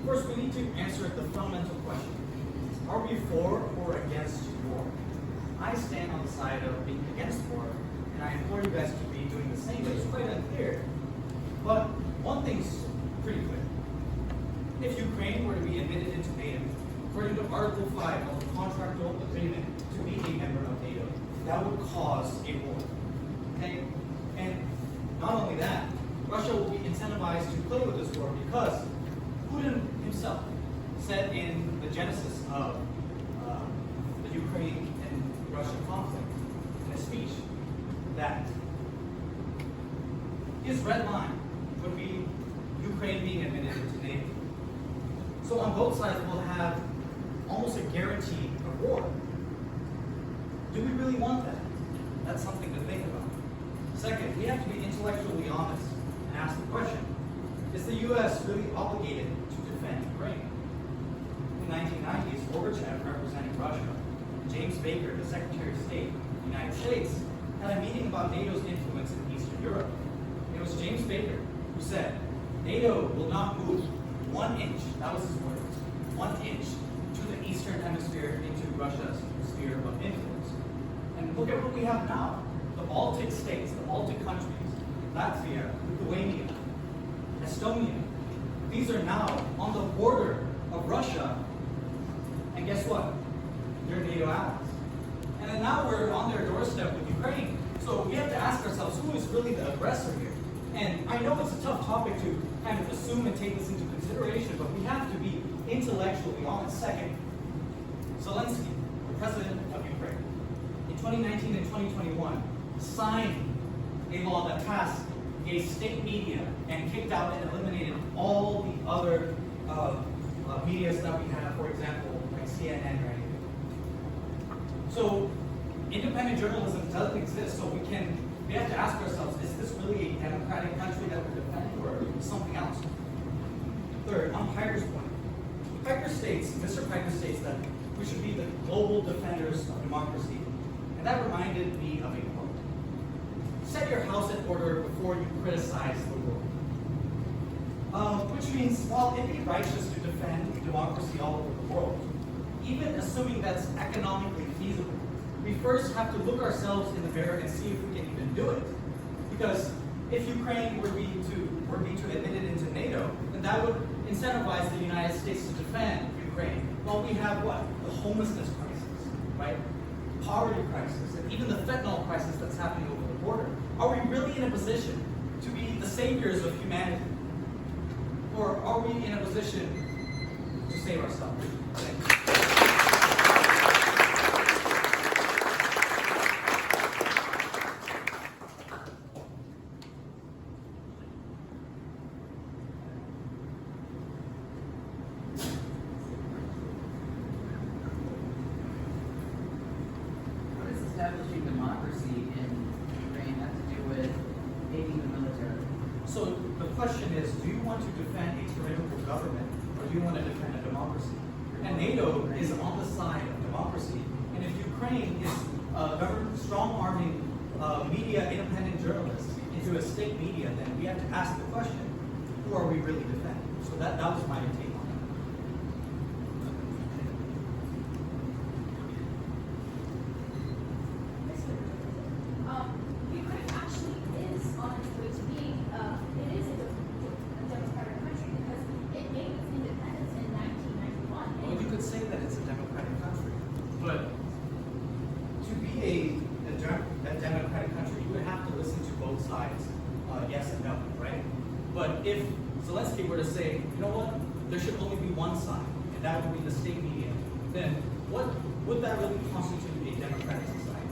First, we need to answer the fundamental question. Are we for or against war? I stand on the side of being against war, and I implore you guys to be doing the same. It's quite unclear. But one thing's pretty clear. If Ukraine were to be admitted into NATO, according to Article 5 of the contractual agreement to be a member of NATO, that would cause a war. Okay? And not only that, Russia will be incentivized to play with this war because Putin himself said in the genesis of the Ukraine and Russian conflict in a speech that his red line would be Ukraine being admitted into NATO. So on both sides, we'll have almost a guarantee of war. Do we really want that? That's something to think about. Second, we have to be intellectually honest and ask the question, is the U.S. really obligated to defend Ukraine? In the 1990s, Gorbachev, representing Russia, and James Baker, the Secretary of State of the United States, had a meeting about NATO's influence in Eastern Europe. It was James Baker who said, NATO will not move 1 inch, that was his word, 1 inch to the Eastern Hemisphere into Russia's sphere of influence. And look at what we have now. The Baltic states, the Baltic countries, Latvia, Lithuania, Estonia, these are now on the border of Russia. And guess what? They're NATO allies. And then now we're on their doorstep with Ukraine. So we have to ask ourselves, who is really the aggressor here? And I know it's a tough topic to kind of assume and take this into consideration, but we have to be intellectually honest. Second, Zelensky, the president of Ukraine, in 2019 and 2021, signed a law that passed a state media and kicked out and eliminated all the other medias that we have, for example, like CNN or anything. So independent journalism doesn't exist, so we have to ask ourselves, is this really a democratic country that we're defending or something else? Third, on Piper's point, Mr. Piper states that we should be the global defenders of democracy. And that reminded me of a quote. Set your house in order before you criticize the world. Which means, while it be righteous to defend democracy all over the world, even assuming that's economically feasible, we first have to look ourselves in the mirror and see if we can even do it. Because if Ukraine were to be admitted into NATO, then that would incentivize the United States to defend Ukraine. Well, we have what? The homelessness crisis, right? Poverty crisis, and even the fentanyl crisis that's happening over the border. Are we really in a position to be the saviors of humanity? Or are we in a position to save ourselves? Thank you. Establishing democracy in Ukraine have to do with aiding the military? So the question is, do you want to defend a tyrannical government or do you want to defend a democracy? And NATO is on the side of democracy. And if Ukraine is strong-arming media, independent journalists into a state media, then we have to ask the question, who are we really defending? So that was my take on that. Ukraine actually is on its way to being, it is a democratic country because it made its independence in 1991. Well, you could say that it's a democratic country, but to be a democratic country, you would have to listen to both sides, yes and no, right? But if Zelensky were to say, you know what, there should only be one side, and that would be the state media, then what would that really constitute a democratic society?